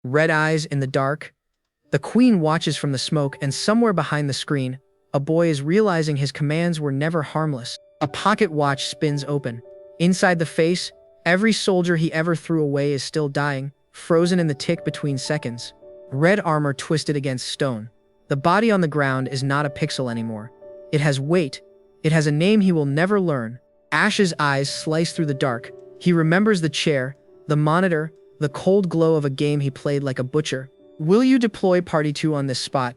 Red eyes in the dark. The queen watches from the smoke, and somewhere behind the screen, a boy is realizing his commands were never harmless. A pocket watch spins open. Inside the face, every soldier he ever threw away is still dying, frozen in the tick between seconds. Red armor twisted against stone. The body on the ground is not a pixel anymore. It has weight. It has a name he will never learn. Ash's eyes slice through the dark. He remembers the chair, the monitor, the cold glow of a game he played like a butcher. Will you deploy Party 2 on this spot?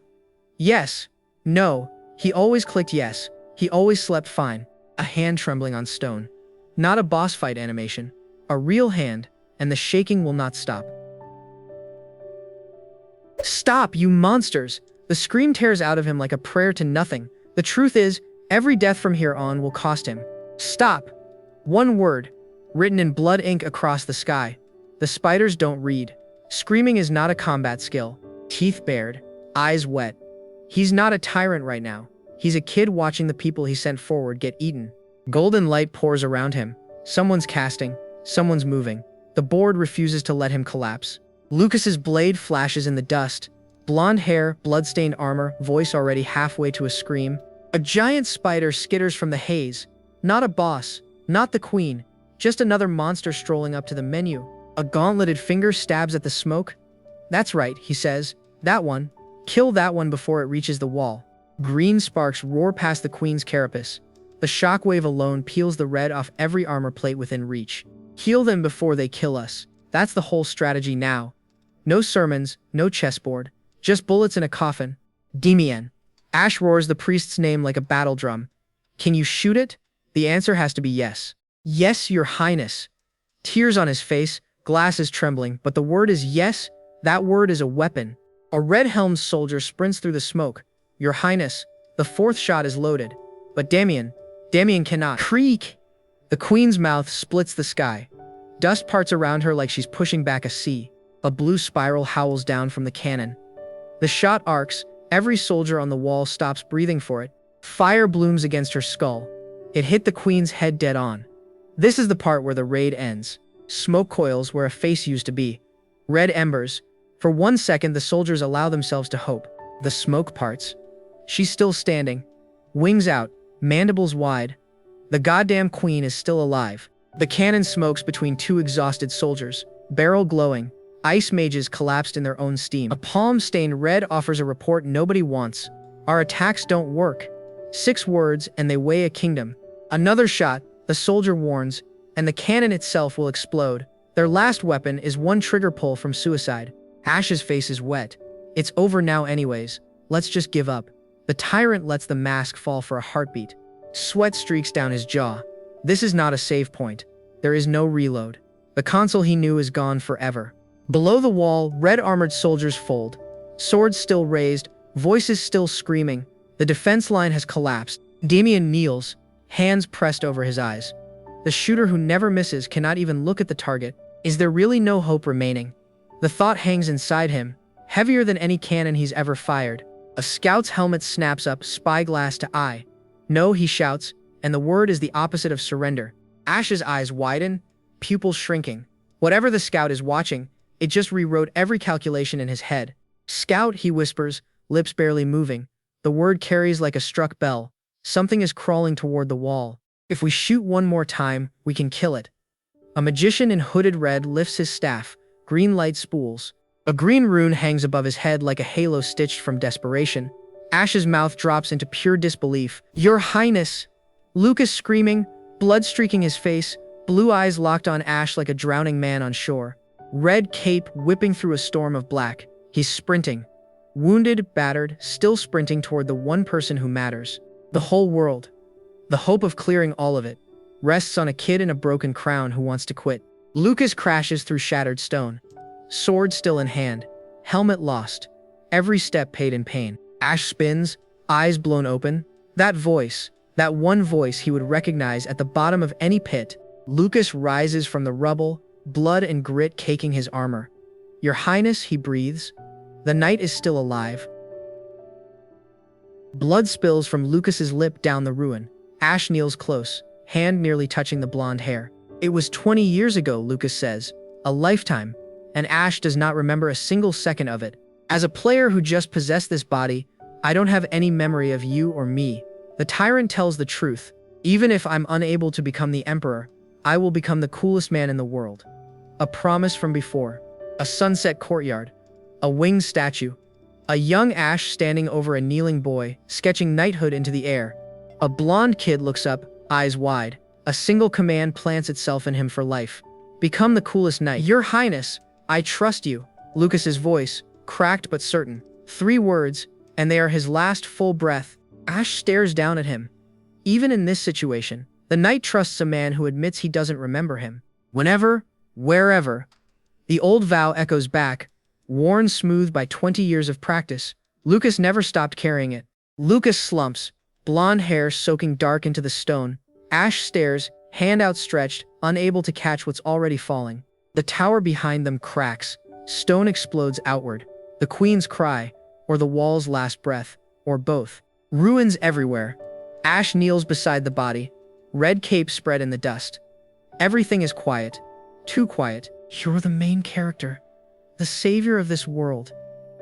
Yes. No. He always clicked yes. He always slept fine. A hand trembling on stone. Not a boss fight animation. A real hand, and the shaking will not stop. Stop, you monsters! The scream tears out of him like a prayer to nothing. The truth is, every death from here on will cost him. Stop! One word, written in blood ink across the sky. The spiders don't read. Screaming is not a combat skill. Teeth bared, eyes wet. He's not a tyrant right now. He's a kid watching the people he sent forward get eaten. Golden light pours around him. Someone's casting. Someone's moving. The board refuses to let him collapse. Lucas's blade flashes in the dust. Blonde hair, blood-stained armor, voice already halfway to a scream. A giant spider skitters from the haze. Not a boss, not the queen, just another monster strolling up to the menu. A gauntleted finger stabs at the smoke. That's right, he says. That one. Kill that one before it reaches the wall. Green sparks roar past the queen's carapace. The shockwave alone peels the red off every armor plate within reach. Heal them before they kill us. That's the whole strategy now. No sermons, no chessboard. Just bullets in a coffin. Demian. Ash roars the priest's name like a battle drum. Can you shoot it? The answer has to be yes. Yes, your highness. Tears on his face, glasses trembling, but the word is yes. That word is a weapon. A red-helmed soldier sprints through the smoke. Your highness, the fourth shot is loaded. But Demian cannot. Creak! The queen's mouth splits the sky. Dust parts around her like she's pushing back a sea. A blue spiral howls down from the cannon. The shot arcs. Every soldier on the wall stops breathing for it. Fire blooms against her skull. It hit the queen's head dead on. This is the part where the raid ends. Smoke coils where a face used to be. Red embers. For 1 second, the soldiers allow themselves to hope. The smoke parts. She's still standing. Wings out, mandibles wide. The goddamn queen is still alive. The cannon smokes between two exhausted soldiers, barrel glowing. Ice mages collapsed in their own steam. A palm stained red offers a report nobody wants. Our attacks don't work. 6 words and they weigh a kingdom. Another shot, the soldier warns, and the cannon itself will explode. Their last weapon is one trigger pull from suicide. Ash's face is wet. It's over now anyways. Let's just give up. The tyrant lets the mask fall for a heartbeat. Sweat streaks down his jaw. This is not a save point. There is no reload. The console he knew is gone forever. Below the wall, red-armored soldiers fold. Swords still raised, voices still screaming. The defense line has collapsed. Demian kneels, hands pressed over his eyes. The shooter who never misses cannot even look at the target. Is there really no hope remaining? The thought hangs inside him, heavier than any cannon he's ever fired. A scout's helmet snaps up, spyglass to eye. No, he shouts, and the word is the opposite of surrender. Ash's eyes widen, pupils shrinking. Whatever the scout is watching, it just rewrote every calculation in his head. Scout, he whispers, lips barely moving. The word carries like a struck bell. Something is crawling toward the wall. If we shoot one more time, we can kill it. A magician in hooded red lifts his staff. Green light spools. A green rune hangs above his head like a halo stitched from desperation. Ash's mouth drops into pure disbelief. Your Highness! Lucas screaming, blood streaking his face, blue eyes locked on Ash like a drowning man on shore. Red cape whipping through a storm of black. He's sprinting. Wounded, battered, still sprinting toward the one person who matters. The whole world. The hope of clearing all of it rests on a kid in a broken crown who wants to quit. Lucas crashes through shattered stone. Sword still in hand. Helmet lost. Every step paid in pain. Ash spins, eyes blown open. That voice, that one voice he would recognize at the bottom of any pit. Lucas rises from the rubble, blood and grit caking his armor. Your Highness, he breathes. The knight is still alive. Blood spills from Lucas's lip down the ruin. Ash kneels close, hand nearly touching the blonde hair. It was 20 years ago, Lucas says. A lifetime. and Ash does not remember a single second of it. As a player who just possessed this body, I don't have any memory of you or me. The Tyrant tells the truth. Even if I'm unable to become the Emperor, I will become the coolest man in the world. A promise from before. A sunset courtyard. A winged statue. A young Ash standing over a kneeling boy, sketching knighthood into the air. A blonde kid looks up, eyes wide. A single command plants itself in him for life. Become the coolest knight. Your Highness, I trust you. Lucas's voice, cracked but certain. 3 words, and they are his last full breath. Ash stares down at him. Even in this situation, the knight trusts a man who admits he doesn't remember him. Whenever, wherever. The old vow echoes back, worn smooth by 20 years of practice. Lucas never stopped carrying it. Lucas slumps, blonde hair soaking dark into the stone. Ash stares, hand outstretched, unable to catch what's already falling. The tower behind them cracks. Stone explodes outward. The queen's cry, or the wall's last breath, or both. Ruins everywhere. Ash kneels beside the body, red cape spread in the dust. Everything is quiet. Too quiet. You're the main character. The savior of this world.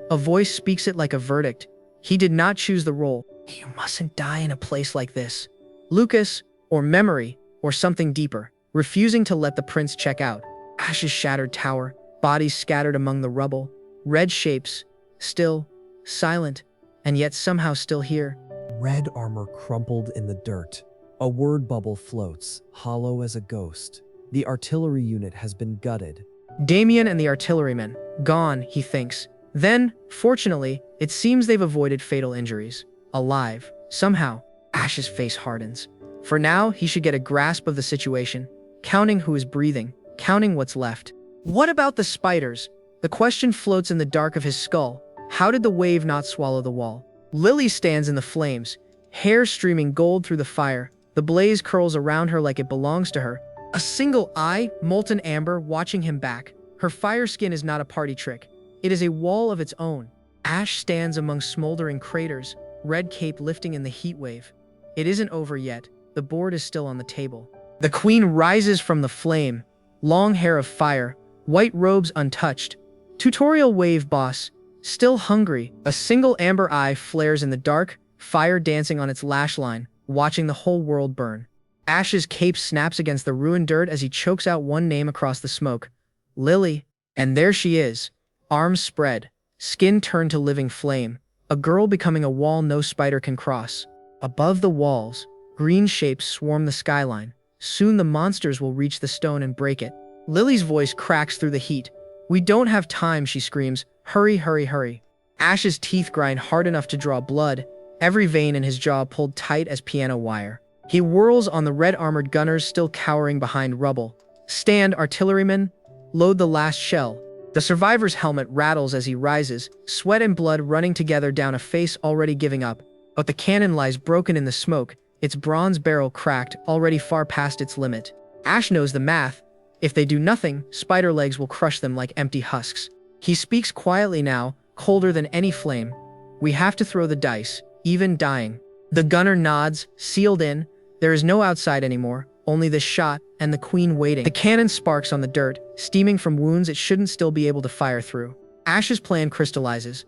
A voice speaks it like a verdict. He did not choose the role. You mustn't die in a place like this. Lucas, or memory, or something deeper, refusing to let the prince check out. Ash's shattered tower, bodies scattered among the rubble, red shapes, still, silent, and yet somehow still here. Red armor crumpled in the dirt. A word bubble floats, hollow as a ghost. The artillery unit has been gutted. Damien and the artillerymen, gone, he thinks. Then, fortunately, it seems they've avoided fatal injuries. Alive, somehow. Ash's face hardens. For now, he should get a grasp of the situation, counting who is breathing, counting what's left. What about the spiders? The question floats in the dark of his skull. How did the wave not swallow the wall? Lily stands in the flames, hair streaming gold through the fire. The blaze curls around her like it belongs to her. A single eye, molten amber, watching him back. Her fire skin is not a party trick. It is a wall of its own. Ash stands among smoldering craters, red cape lifting in the heat wave. It isn't over yet. The board is still on the table. The queen rises from the flame, long hair of fire, white robes untouched. Tutorial wave boss, still hungry. A single amber eye flares in the dark, fire dancing on its lash line, watching the whole world burn. Ash's cape snaps against the ruined dirt as he chokes out one name across the smoke. Lily. And there she is, arms spread, skin turned to living flame, a girl becoming a wall no spider can cross. Above the walls, green shapes swarm the skyline. Soon the monsters will reach the stone and break it. Lily's voice cracks through the heat. We don't have time, she screams. Hurry, hurry, hurry. Ash's teeth grind hard enough to draw blood, every vein in his jaw pulled tight as piano wire. He whirls on the red-armored gunners still cowering behind rubble. Stand, artillerymen. Load the last shell. The survivor's helmet rattles as he rises, sweat and blood running together down a face already giving up. But the cannon lies broken in the smoke, its bronze barrel cracked, already far past its limit. Ash knows the math. If they do nothing, spider legs will crush them like empty husks. He speaks quietly now, colder than any flame. We have to throw the dice, even dying. The gunner nods, sealed in. There is no outside anymore, only the shot and the queen waiting. The cannon sparks on the dirt, steaming from wounds it shouldn't still be able to fire through. Ash's plan crystallizes.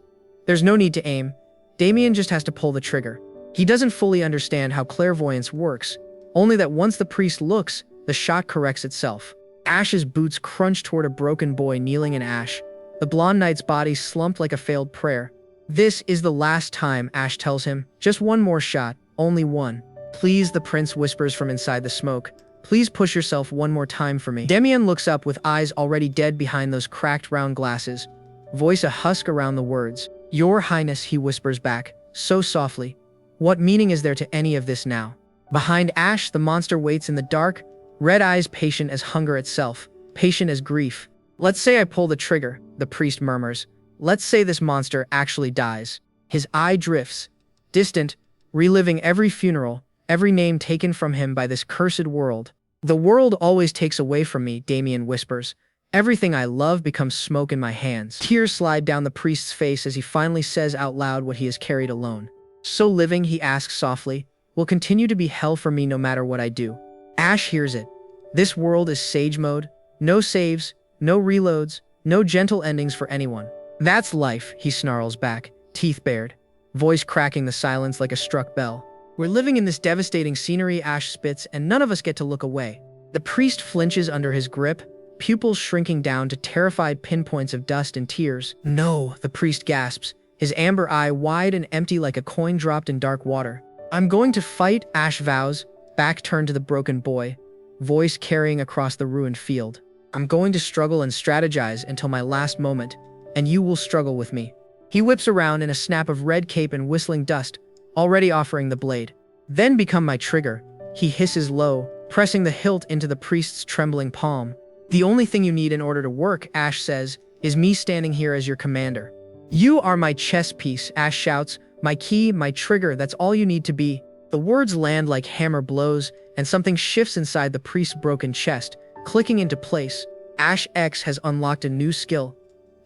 There's no need to aim. Damien just has to pull the trigger. He doesn't fully understand how clairvoyance works, only that once the priest looks, the shot corrects itself. Ash's boots crunch toward a broken boy kneeling in ash. The blonde knight's body slumped like a failed prayer. This is the last time, Ash tells him. Just one more shot, only one. Please, the prince whispers from inside the smoke. Please push yourself one more time for me. Damien looks up with eyes already dead behind those cracked round glasses. Voice a husk around the words. Your Highness, he whispers back, so softly. What meaning is there to any of this now? Behind Ash, the monster waits in the dark, red eyes patient as hunger itself, patient as grief. Let's say I pull the trigger, the priest murmurs. Let's say this monster actually dies. His eye drifts, distant, reliving every funeral, every name taken from him by this cursed world. The world always takes away from me, Damien whispers. Everything I love becomes smoke in my hands. Tears slide down the priest's face as he finally says out loud what he has carried alone. So living, he asks softly, will continue to be hell for me no matter what I do. Ash hears it. This world is sage mode. No saves, no reloads, No gentle endings for anyone. That's life, he snarls back, teeth bared, voice cracking the silence like a struck bell. We're living in this devastating scenery, Ash spits, and none of us get to look away. The priest flinches under his grip, pupils shrinking down to terrified pinpoints of dust and tears. No, the priest gasps, his amber eye wide and empty like a coin dropped in dark water. I'm going to fight, Ash vows, back turned to the broken boy, voice carrying across the ruined field. I'm going to struggle and strategize until my last moment, and you will struggle with me. He whips around in a snap of red cape and whistling dust, already offering the blade. Then become my trigger, he hisses low, pressing the hilt into the priest's trembling palm. The only thing you need in order to work, Ash says, is me standing here as your commander. You are my chess piece, Ash shouts, my key, my trigger, that's all you need to be. The words land like hammer blows, and something shifts inside the priest's broken chest, clicking into place. Ash X has unlocked a new skill.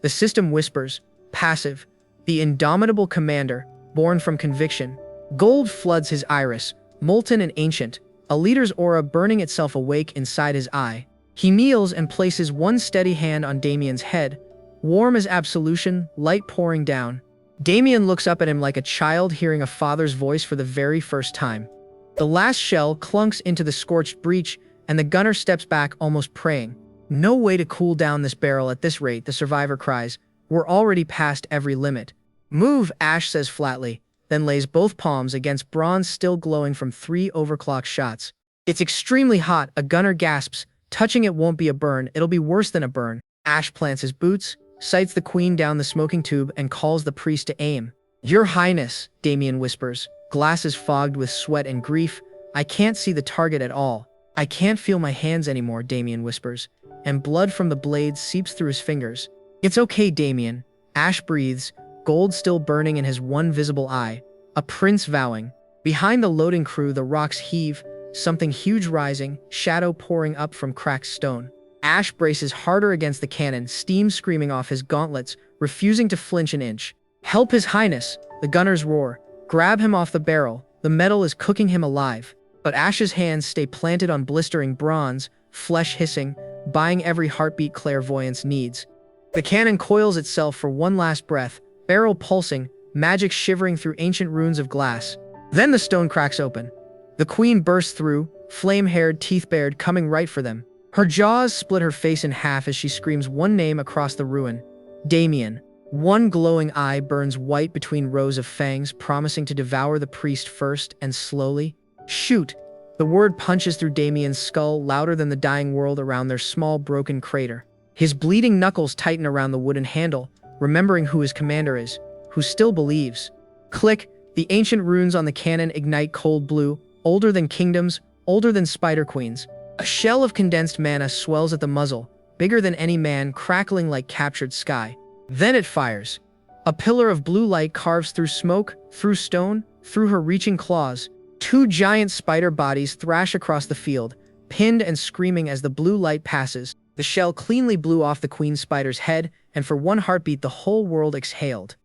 The system whispers, passive, the indomitable commander, born from conviction. Gold floods his iris, molten and ancient, a leader's aura burning itself awake inside his eye. He kneels and places one steady hand on Damien's head, warm as absolution, light pouring down. Damien looks up at him like a child hearing a father's voice for the very first time. The last shell clunks into the scorched breech, and the gunner steps back, almost praying. No way to cool down this barrel at this rate, the survivor cries. We're already past every limit. Move, Ash says flatly, then lays both palms against bronze still glowing from 3 overclocked shots. It's extremely hot, a gunner gasps. Touching it won't be a burn, it'll be worse than a burn. Ash plants his boots, sights the queen down the smoking tube, and calls the priest to aim. Your Highness, Damien whispers, glasses fogged with sweat and grief. I can't see the target at all. I can't feel my hands anymore, Damien whispers, and blood from the blades seeps through his fingers. It's okay, Damien. Ash breathes, gold still burning in his one visible eye, a prince vowing. Behind the loading crew, the rocks heave, something huge rising, shadow pouring up from cracked stone. Ash braces harder against the cannon, steam screaming off his gauntlets, refusing to flinch an inch. Help His Highness, the gunners roar. Grab him off the barrel, the metal is cooking him alive. But Ash's hands stay planted on blistering bronze, flesh hissing, buying every heartbeat clairvoyance needs. The cannon coils itself for one last breath, barrel pulsing, magic shivering through ancient runes of glass. Then the stone cracks open. The queen bursts through, flame-haired, teeth-bared, coming right for them. Her jaws split her face in half as she screams one name across the ruin. Damien. One glowing eye burns white between rows of fangs, promising to devour the priest first and slowly. Shoot! The word punches through Damien's skull, louder than the dying world around their small broken crater. His bleeding knuckles tighten around the wooden handle, remembering who his commander is, who still believes. Click! The ancient runes on the cannon ignite cold blue, older than kingdoms, older than spider queens. A shell of condensed mana swells at the muzzle, bigger than any man, crackling like captured sky. Then it fires. A pillar of blue light carves through smoke, through stone, through her reaching claws. 2 giant spider bodies thrash across the field, pinned and screaming as the blue light passes. The shell cleanly blew off the queen spider's head, and for one heartbeat the whole world exhaled.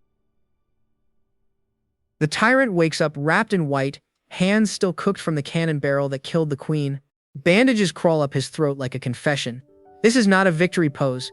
The tyrant wakes up wrapped in white, hands still cooked from the cannon barrel that killed the queen. Bandages crawl up his throat like a confession. This is not a victory pose.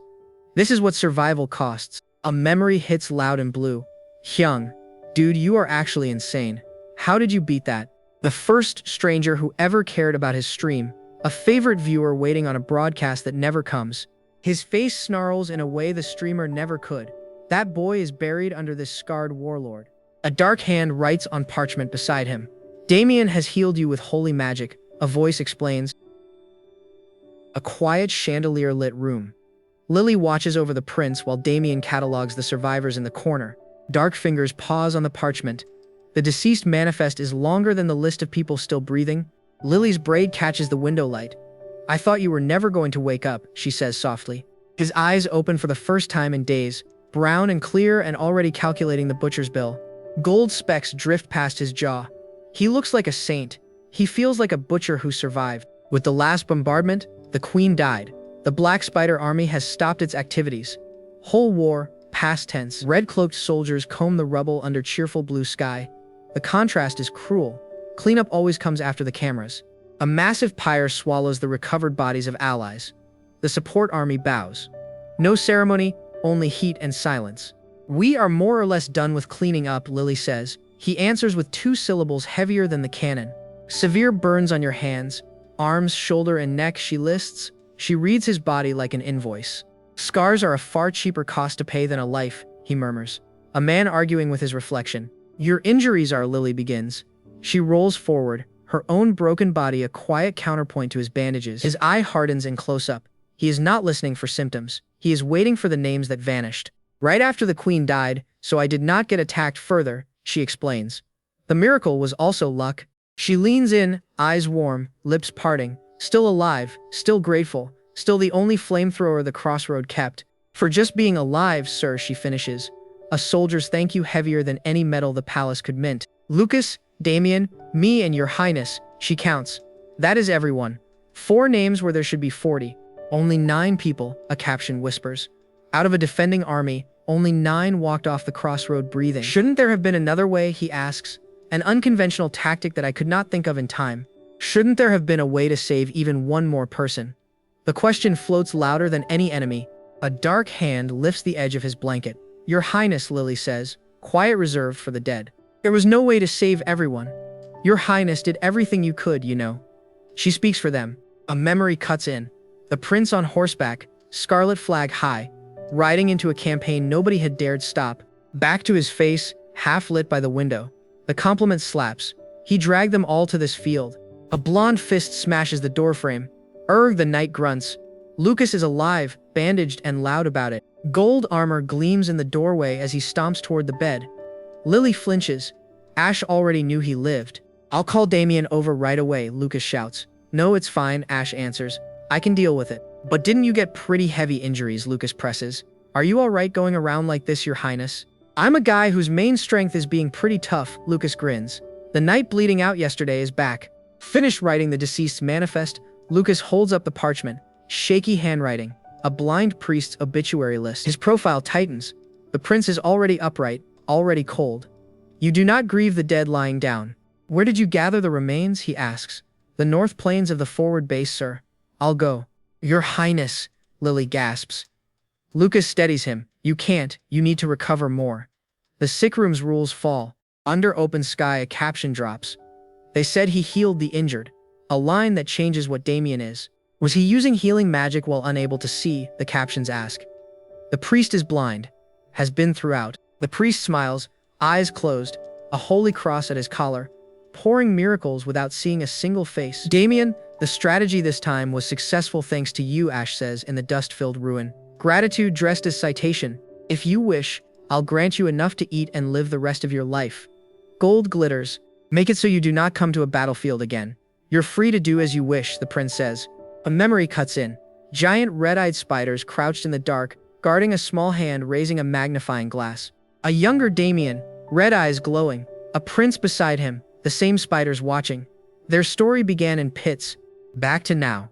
This is what survival costs. A memory hits loud and blue. Hyung, dude, you are actually insane. How did you beat that? The first stranger who ever cared about his stream, a favorite viewer waiting on a broadcast that never comes. His face snarls in a way the streamer never could. That boy is buried under this scarred warlord. A dark hand writes on parchment beside him. Damien has healed you with holy magic, a voice explains. A quiet chandelier-lit room. Lily watches over the prince while Damien catalogs the survivors in the corner. Dark fingers pause on the parchment. The deceased manifest is longer than the list of people still breathing. Lily's braid catches the window light. I thought you were never going to wake up, she says softly. His eyes open for the first time in days, brown and clear and already calculating the butcher's bill. Gold specks drift past his jaw. He looks like a saint. He feels like a butcher who survived. With the last bombardment, the queen died. The Black Spider army has stopped its activities. Whole war, past tense. Red-cloaked soldiers comb the rubble under cheerful blue sky. The contrast is cruel. Cleanup always comes after the cameras. A massive pyre swallows the recovered bodies of allies. The support army bows. No ceremony, only heat and silence. We are more or less done with cleaning up, Lily says. He answers with 2 syllables heavier than the cannon. Severe burns on your hands, arms, shoulder, and neck, she lists. She reads his body like an invoice. Scars are a far cheaper cost to pay than a life, he murmurs. A man arguing with his reflection. Your injuries are, Lily begins. She rolls forward, her own broken body a quiet counterpoint to his bandages. His eye hardens in close-up. He is not listening for symptoms. He is waiting for the names that vanished. Right after the queen died, so I did not get attacked further, she explains. The miracle was also luck. She leans in, eyes warm, lips parting, still alive, still grateful, still the only flamethrower the Crossroad kept. For just being alive, sir, she finishes. A soldier's thank you heavier than any medal the palace could mint. Lucas, Damien, me and your highness, she counts. That is everyone. 4 names where there should be 40. Only 9 people, a caption whispers. Out of a defending army, only 9 walked off the Crossroad breathing. Shouldn't there have been another way, he asks. An unconventional tactic that I could not think of in time. Shouldn't there have been a way to save even one more person? The question floats louder than any enemy. A dark hand lifts the edge of his blanket. Your Highness, Lily says, quiet reserved for the dead. There was no way to save everyone. Your Highness did everything you could, you know. She speaks for them. A memory cuts in. The prince on horseback, scarlet flag high, riding into a campaign nobody had dared stop. Back to his face, half lit by the window. The compliment slaps. He dragged them all to this field. A blonde fist smashes the doorframe. The knight grunts. Lucas is alive, bandaged and loud about it. Gold armor gleams in the doorway as he stomps toward the bed. Lily flinches. Ash already knew he lived. I'll call Damien over right away, Lucas shouts. No, it's fine, Ash answers. I can deal with it. But didn't you get pretty heavy injuries, Lucas presses. Are you alright going around like this, your highness? I'm a guy whose main strength is being pretty tough, Lucas grins. The knight bleeding out yesterday is back. Finished writing the deceased's manifest, Lucas holds up the parchment. Shaky handwriting. A blind priest's obituary list. His profile tightens. The prince is already upright, already cold. You do not grieve the dead lying down. Where did you gather the remains, he asks. The north plains of the forward base, sir. I'll go. Your highness, Lily gasps. Lucas steadies him. You can't, you need to recover more. The sick room's rules fall. Under open sky, a caption drops. They said he healed the injured. A line that changes what Damien is. Was he using healing magic while unable to see, the captions ask. The priest is blind. Has been throughout. The priest smiles, eyes closed, a holy cross at his collar, pouring miracles without seeing a single face. Damien, the strategy this time was successful thanks to you, Ash says in the dust-filled ruin. Gratitude dressed as citation. If you wish, I'll grant you enough to eat and live the rest of your life. Gold glitters. Make it so you do not come to a battlefield again. You're free to do as you wish, the prince says. A memory cuts in. Giant red-eyed spiders crouched in the dark, guarding a small hand raising a magnifying glass. A younger Damien, red eyes glowing. A prince beside him, the same spiders watching. Their story began in pits. Back to now.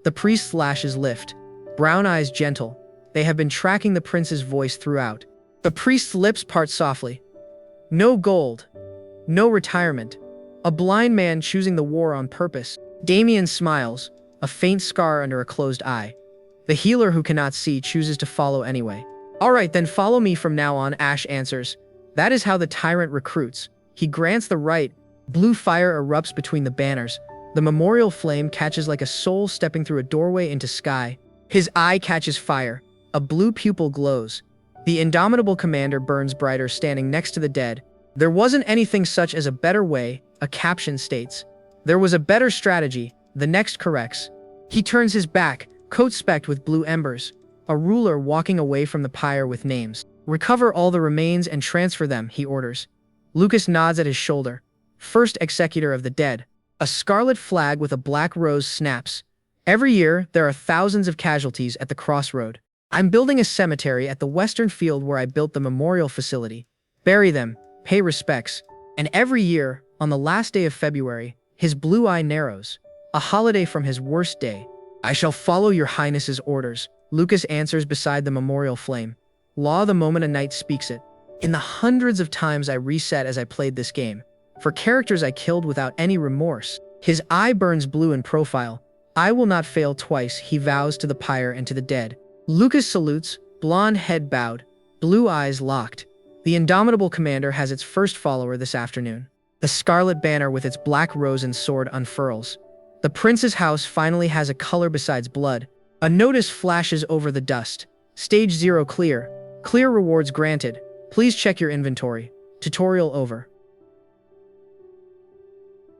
The priest's lashes lift. Brown eyes gentle. They have been tracking the prince's voice throughout. The priest's lips part softly. No gold. No retirement. A blind man choosing the war on purpose. Damien smiles, a faint scar under a closed eye. The healer who cannot see chooses to follow anyway. All right, then follow me from now on, Ash answers. That is how the Tyrant recruits. He grants the right. Blue fire erupts between the banners. The memorial flame catches like a soul stepping through a doorway into sky. His eye catches fire. A blue pupil glows. The indomitable commander burns brighter standing next to the dead. There wasn't anything such as a better way, a caption states. There was a better strategy, the next corrects. He turns his back, coat specked with blue embers. A ruler walking away from the pyre with names. Recover all the remains and transfer them, he orders. Lucas nods at his shoulder. First executor of the dead. A scarlet flag with a black rose snaps. Every year, there are thousands of casualties at the Crossroad. I'm building a cemetery at the western field where I built the memorial facility. Bury them, pay respects. And every year, on the last day of February, his blue eye narrows. A holiday from his worst day. I shall follow your highness's orders, Lucas answers beside the memorial flame. Law the moment a knight speaks it. In the hundreds of times I reset as I played this game, for characters I killed without any remorse, his eye burns blue in profile. I will not fail twice, he vows to the pyre and to the dead. Lucas salutes, blonde head bowed, blue eyes locked. The indomitable commander has its first follower this afternoon. The scarlet banner with its black rose and sword unfurls. The prince's house finally has a color besides blood. A notice flashes over the dust. Stage 0 clear. Clear rewards granted. Please check your inventory. Tutorial over.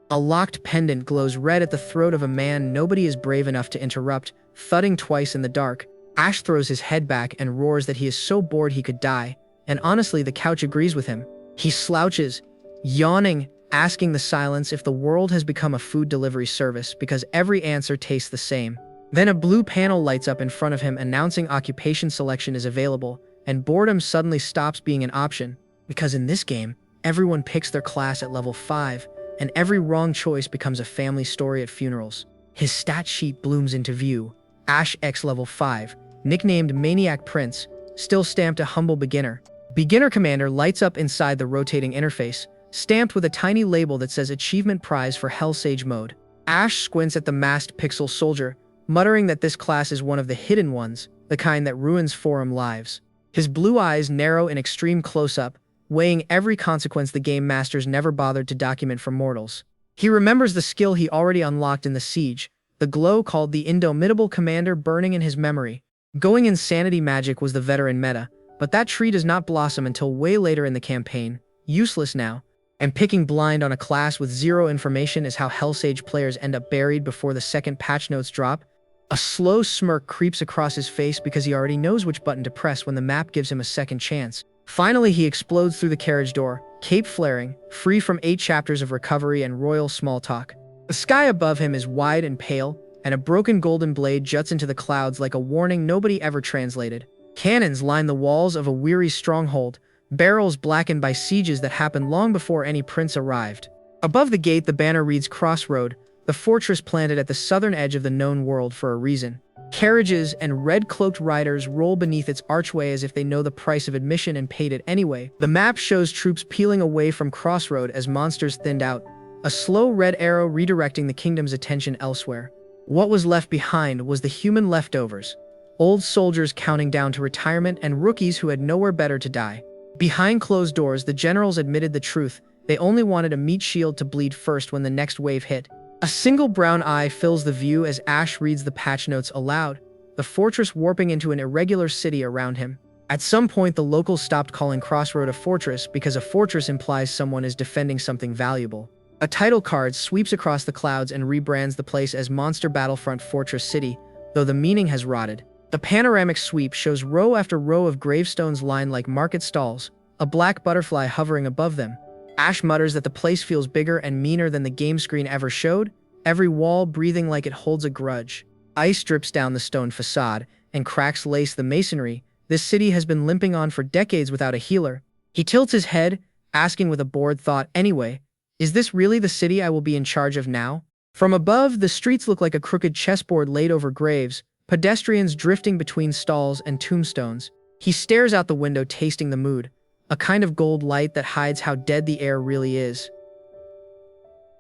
A locked pendant glows red at the throat of a man nobody is brave enough to interrupt, thudding twice in the dark. Ash throws his head back and roars that he is so bored he could die, and honestly the couch agrees with him. He slouches, yawning, asking the silence if the world has become a food delivery service because every answer tastes the same. Then a blue panel lights up in front of him announcing occupation selection is available, and boredom suddenly stops being an option, because in this game, everyone picks their class at level 5, and every wrong choice becomes a family story at funerals. His stat sheet blooms into view. Ash X level 5, nicknamed Maniac Prince, still stamped a humble beginner. Beginner Commander lights up inside the rotating interface, stamped with a tiny label that says Achievement Prize for Hellsage Mode. Ash squints at the masked pixel soldier, muttering that this class is one of the hidden ones, the kind that ruins forum lives. His blue eyes narrow in extreme close-up, weighing every consequence the game masters never bothered to document for mortals. He remembers the skill he already unlocked in the siege, the glow called the Indomitable Commander burning in his memory. Going insanity magic was the veteran meta, but that tree does not blossom until way later in the campaign, useless now. And picking blind on a class with zero information is how Hellsage players end up buried before the second patch notes drop. A slow smirk creeps across his face because he already knows which button to press when the map gives him a second chance. Finally, he explodes through the carriage door, cape flaring, free from 8 chapters of recovery and royal small talk. The sky above him is wide and pale, and a broken golden blade juts into the clouds like a warning nobody ever translated. Cannons line the walls of a weary stronghold, barrels blackened by sieges that happened long before any prince arrived. Above the gate, the banner reads Crossroad, the fortress planted at the southern edge of the known world for a reason. Carriages and red-cloaked riders roll beneath its archway as if they know the price of admission and paid it anyway. The map shows troops peeling away from Crossroad as monsters thinned out, a slow red arrow redirecting the kingdom's attention elsewhere. What was left behind was the human leftovers, old soldiers counting down to retirement and rookies who had nowhere better to die. Behind closed doors, the generals admitted the truth. They only wanted a meat shield to bleed first when the next wave hit. A single brown eye fills the view as Ash reads the patch notes aloud, the fortress warping into an irregular city around him. At some point, the locals stopped calling Crossroad a fortress because a fortress implies someone is defending something valuable. A title card sweeps across the clouds and rebrands the place as Monster Battlefront Fortress City, though the meaning has rotted. The panoramic sweep shows row after row of gravestones lined like market stalls, a black butterfly hovering above them. Ash mutters that the place feels bigger and meaner than the game screen ever showed, every wall breathing like it holds a grudge. Ice drips down the stone facade, and cracks lace the masonry. This city has been limping on for decades without a healer. He tilts his head, asking with a bored thought, anyway, is this really the city I will be in charge of now? From above, the streets look like a crooked chessboard laid over graves, pedestrians drifting between stalls and tombstones. He stares out the window, tasting the mood, a kind of gold light that hides how dead the air really is.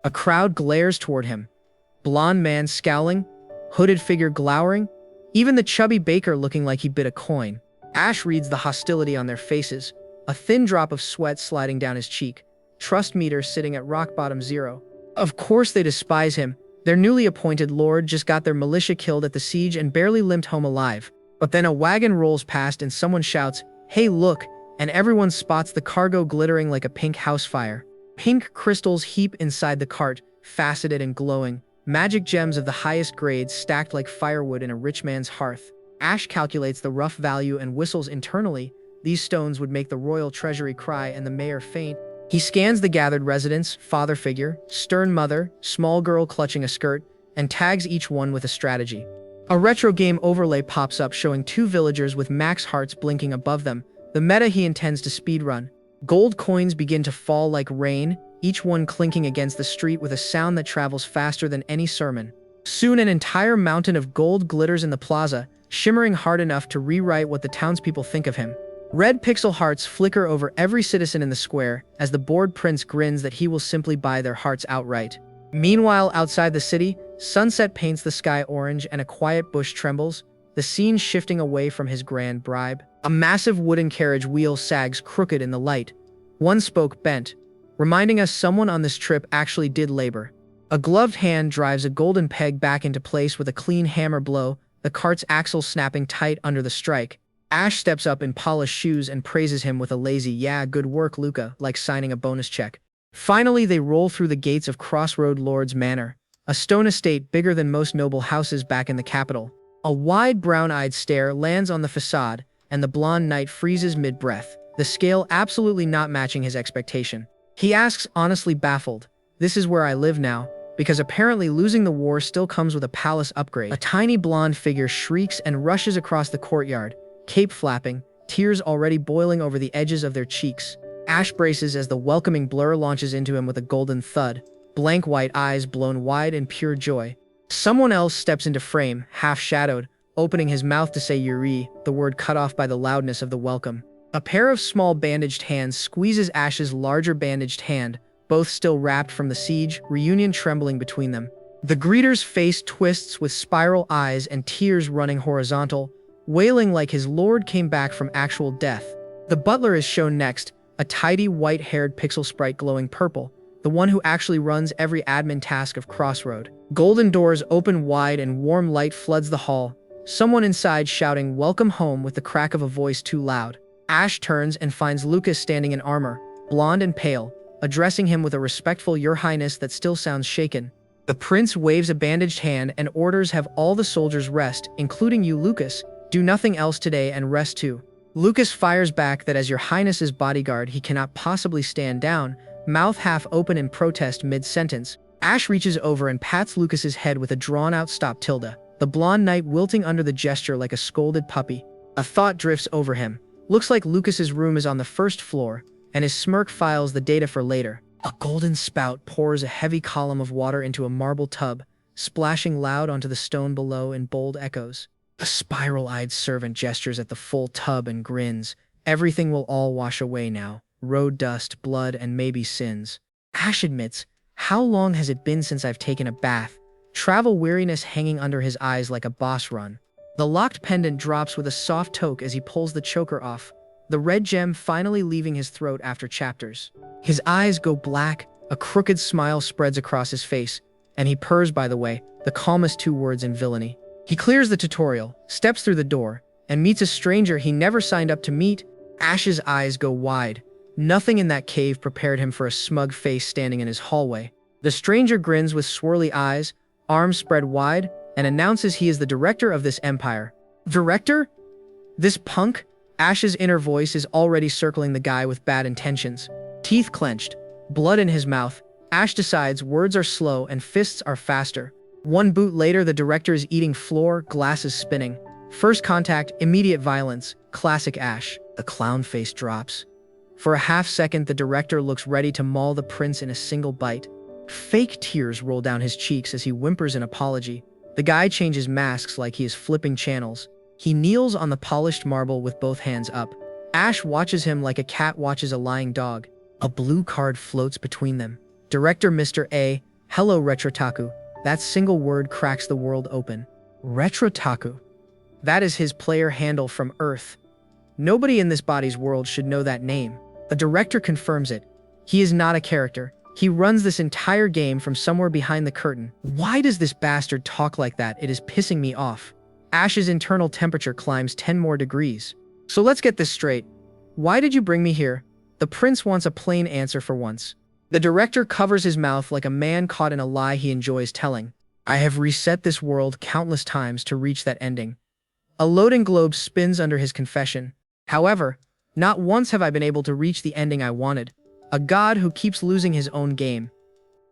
A crowd glares toward him. Blonde man scowling, hooded figure glowering, even the chubby baker looking like he bit a coin. Ash reads the hostility on their faces, a thin drop of sweat sliding down his cheek, trust meter sitting at rock bottom 0. Of course they despise him. Their newly appointed lord just got their militia killed at the siege and barely limped home alive. But then a wagon rolls past and someone shouts, "Hey, look," and everyone spots the cargo glittering like a pink house fire. Pink crystals heap inside the cart, faceted and glowing, magic gems of the highest grades stacked like firewood in a rich man's hearth. Ash calculates the rough value and whistles internally. These stones would make the royal treasury cry and the mayor faint. He scans the gathered residents, father figure, stern mother, small girl clutching a skirt, and tags each one with a strategy. A retro game overlay pops up showing 2 villagers with max hearts blinking above them, the meta he intends to speedrun. Gold coins begin to fall like rain, each one clinking against the street with a sound that travels faster than any sermon. Soon an entire mountain of gold glitters in the plaza, shimmering hard enough to rewrite what the townspeople think of him. Red pixel hearts flicker over every citizen in the square as the bored prince grins that he will simply buy their hearts outright. Meanwhile, outside the city, sunset paints the sky orange and a quiet bush trembles, the scene shifting away from his grand bribe. A massive wooden carriage wheel sags crooked in the light, one spoke bent, reminding us someone on this trip actually did labor. A gloved hand drives a golden peg back into place with a clean hammer blow, the cart's axle snapping tight under the strike. Ash steps up in polished shoes and praises him with a lazy, "Yeah, good work, Luca," like signing a bonus check. Finally, they roll through the gates of Crossroad Lord's Manor, a stone estate bigger than most noble houses back in the capital. A wide brown-eyed stare lands on the facade, and the blonde knight freezes mid-breath, the scale absolutely not matching his expectation. He asks, honestly baffled, "This is where I live now?" Because apparently losing the war still comes with a palace upgrade. A tiny blonde figure shrieks and rushes across the courtyard, cape flapping, tears already boiling over the edges of their cheeks. Ash braces as the welcoming blur launches into him with a golden thud, blank white eyes blown wide in pure joy. Someone else steps into frame, half-shadowed, opening his mouth to say Yuri, the word cut off by the loudness of the welcome. A pair of small bandaged hands squeezes Ash's larger bandaged hand, both still wrapped from the siege, reunion trembling between them. The greeter's face twists with spiral eyes and tears running horizontal, wailing like his lord came back from actual death. The butler is shown next, a tidy white-haired pixel sprite glowing purple, the one who actually runs every admin task of Crossroad. Golden doors open wide and warm light floods the hall, someone inside shouting "Welcome home" with the crack of a voice too loud. Ash turns and finds Lucas standing in armor, blonde and pale, addressing him with a respectful "Your Highness" that still sounds shaken. The prince waves a bandaged hand and orders have all the soldiers rest, including you, Lucas. Do nothing else today and rest too. Lucas fires back that as Your Highness's bodyguard he cannot possibly stand down, mouth half open in protest mid-sentence. Ash reaches over and pats Lucas's head with a drawn-out stop tilde, the blonde knight wilting under the gesture like a scolded puppy. A thought drifts over him. Looks like Lucas's room is on the first floor, and his smirk files the data for later. A golden spout pours a heavy column of water into a marble tub, splashing loud onto the stone below in bold echoes. A spiral-eyed servant gestures at the full tub and grins. Everything will all wash away now. Road dust, blood, and maybe sins. Ash admits, how long has it been since I've taken a bath? Travel weariness hanging under his eyes like a boss run. The locked pendant drops with a soft toke as he pulls the choker off, the red gem finally leaving his throat after chapters. His eyes go black, a crooked smile spreads across his face, and he purrs, by the way, the calmest two words in villainy. He clears the tutorial, steps through the door, and meets a stranger he never signed up to meet. Ash's eyes go wide. Nothing in that cave prepared him for a smug face standing in his hallway. The stranger grins with swirly eyes, arms spread wide, and announces he is the director of this empire. Director? This punk? Ash's inner voice is already circling the guy with bad intentions. Teeth clenched, blood in his mouth, Ash decides words are slow and fists are faster. One boot later, the director is eating floor, glasses spinning. First contact, immediate violence, classic Ash. The clown face drops. For a half second, the director looks ready to maul the prince in a single bite. Fake tears roll down his cheeks as he whimpers an apology. The guy changes masks like he is flipping channels. He kneels on the polished marble with both hands up. Ash watches him like a cat watches a lying dog. A blue card floats between them. Director Mr. A, hello Retrotaku. That single word cracks the world open. Retrotaku. That is his player handle from Earth. Nobody in this body's world should know that name. The director confirms it. He is not a character. He runs this entire game from somewhere behind the curtain. Why does this bastard talk like that? It is pissing me off. Ash's internal temperature climbs 10 more degrees. So let's get this straight. Why did you bring me here? The prince wants a plain answer for once. The director covers his mouth like a man caught in a lie he enjoys telling. I have reset this world countless times to reach that ending. A loading globe spins under his confession. However, not once have I been able to reach the ending I wanted. A god who keeps losing his own game.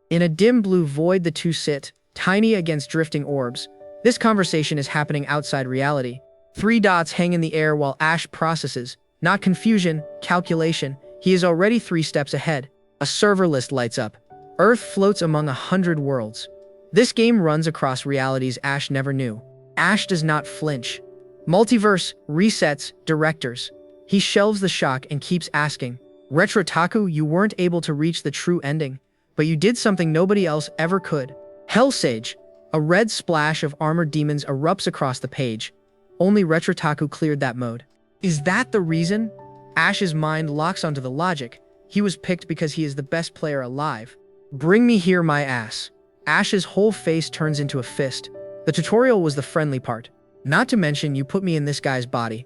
In a dim blue void the two sit, tiny against drifting orbs. This conversation is happening outside reality. 3 dots hang in the air while Ash processes. Not confusion, calculation. He is already 3 steps ahead. A server list lights up. Earth floats among 100 worlds. This game runs across realities Ash never knew. Ash does not flinch. Multiverse, resets, directors. He shelves the shock and keeps asking, Retrotaku, you weren't able to reach the true ending, but you did something nobody else ever could. Hellsage. A red splash of armored demons erupts across the page. Only Retrotaku cleared that mode. Is that the reason? Ash's mind locks onto the logic. He was picked because he is the best player alive. Bring me here, my ass. Ash's whole face turns into a fist. The tutorial was the friendly part. Not to mention, you put me in this guy's body.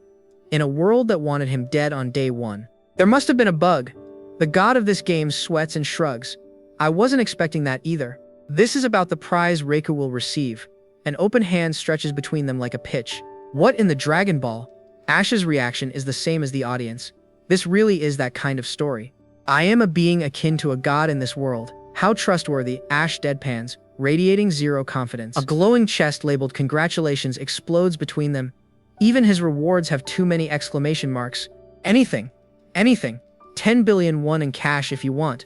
In a world that wanted him dead on day one. There must have been a bug. The god of this game sweats and shrugs. I wasn't expecting that either. This is about the prize Reiku will receive. An open hand stretches between them like a pitch. What in the Dragon Ball? Ash's reaction is the same as the audience. This really is that kind of story. I am a being akin to a god in this world. How trustworthy, Ash deadpans, radiating zero confidence. A glowing chest labeled congratulations explodes between them. Even his rewards have too many exclamation marks. Anything. Anything. 10 billion won in cash if you want.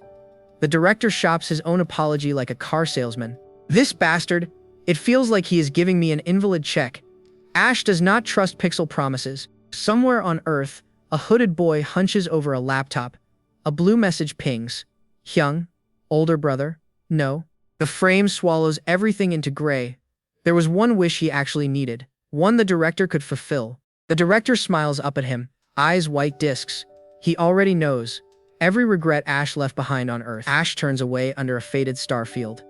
The director shops his own apology like a car salesman. This bastard, it feels like he is giving me an invalid check. Ash does not trust pixel promises. Somewhere on Earth, a hooded boy hunches over a laptop. A blue message pings. Hyung? Older brother? No. The frame swallows everything into gray. There was one wish he actually needed. One the director could fulfill. The director smiles up at him, eyes white discs. He already knows. Every regret Ash left behind on Earth. Ash turns away under a faded star field.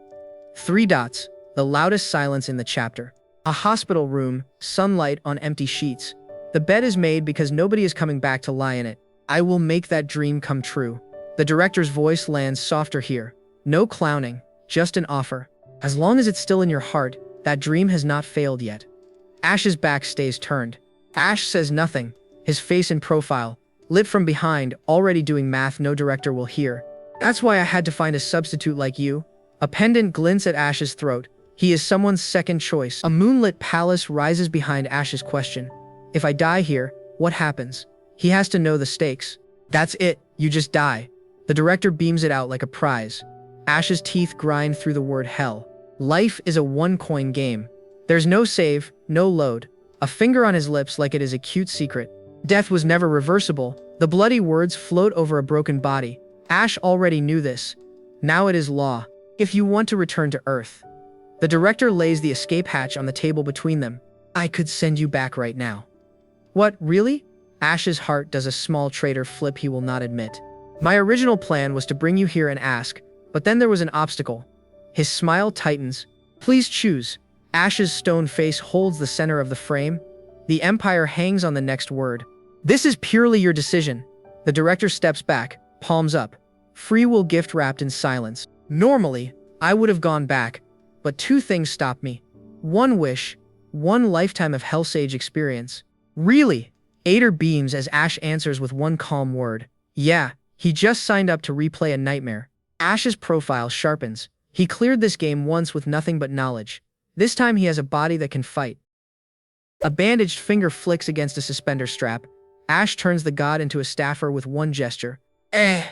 3 dots, the loudest silence in the chapter. A hospital room, sunlight on empty sheets. The bed is made because nobody is coming back to lie in it. I will make that dream come true. The director's voice lands softer here. No clowning, just an offer. As long as it's still in your heart, that dream has not failed yet. Ash's back stays turned. Ash says nothing, his face in profile, lit from behind, already doing math no director will hear. That's why I had to find a substitute like you. A pendant glints at Ash's throat. He is someone's second choice. A moonlit palace rises behind Ash's question. If I die here, what happens? He has to know the stakes. That's it, you just die. The director beams it out like a prize. Ash's teeth grind through the word hell. Life is a one-coin game. There's no save, no load. A finger on his lips like it is a cute secret. Death was never reversible. The bloody words float over a broken body. Ash already knew this. Now it is law. If you want to return to Earth. The director lays the escape hatch on the table between them. I could send you back right now. What, really? Ash's heart does a small traitor flip he will not admit. My original plan was to bring you here and ask, but then there was an obstacle. His smile tightens. Please choose. Ash's stone face holds the center of the frame. The Empire hangs on the next word. This is purely your decision. The director steps back, palms up. Free will gift wrapped in silence. Normally, I would have gone back, but 2 things stop me. 1 wish, 1 lifetime of Hellsage experience. Really? Ader beams as Ash answers with 1 calm word. Yeah, he just signed up to replay a nightmare. Ash's profile sharpens. He cleared this game once with nothing but knowledge. This time he has a body that can fight. A bandaged finger flicks against a suspender strap. Ash turns the god into a staffer with 1 gesture. Eh.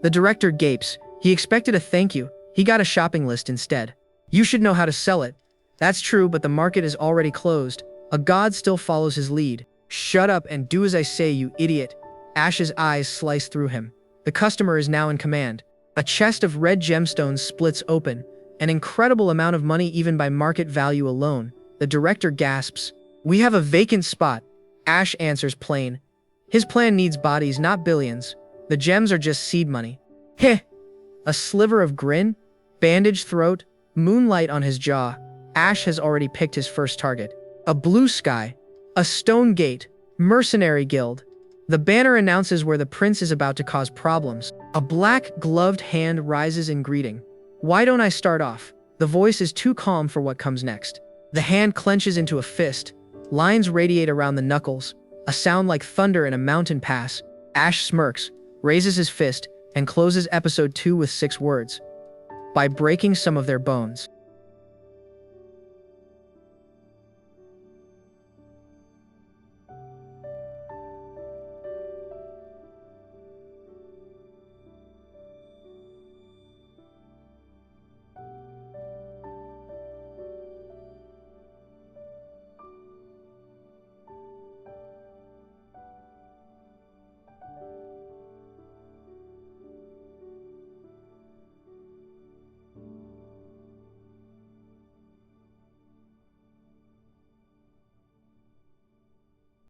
The director gapes. He expected a thank you. He got a shopping list instead. You should know how to sell it. That's true, but the market is already closed. A god still follows his lead. Shut up and do as I say, you idiot. Ash's eyes slice through him. The customer is now in command. A chest of red gemstones splits open. An incredible amount of money even by market value alone. The director gasps. We have a vacant spot. Ash answers plain. His plan needs bodies, not billions. The gems are just seed money. Heh. A sliver of grin. Bandaged throat. Moonlight on his jaw. Ash has already picked his first target. A blue sky. A stone gate. Mercenary guild. The banner announces where the prince is about to cause problems. A black, gloved hand rises in greeting. Why don't I start off? The voice is too calm for what comes next. The hand clenches into a fist. Lines radiate around the knuckles. A sound like thunder in a mountain pass. Ash smirks, raises his fist, and closes episode 2 with 6 words. By breaking some of their bones.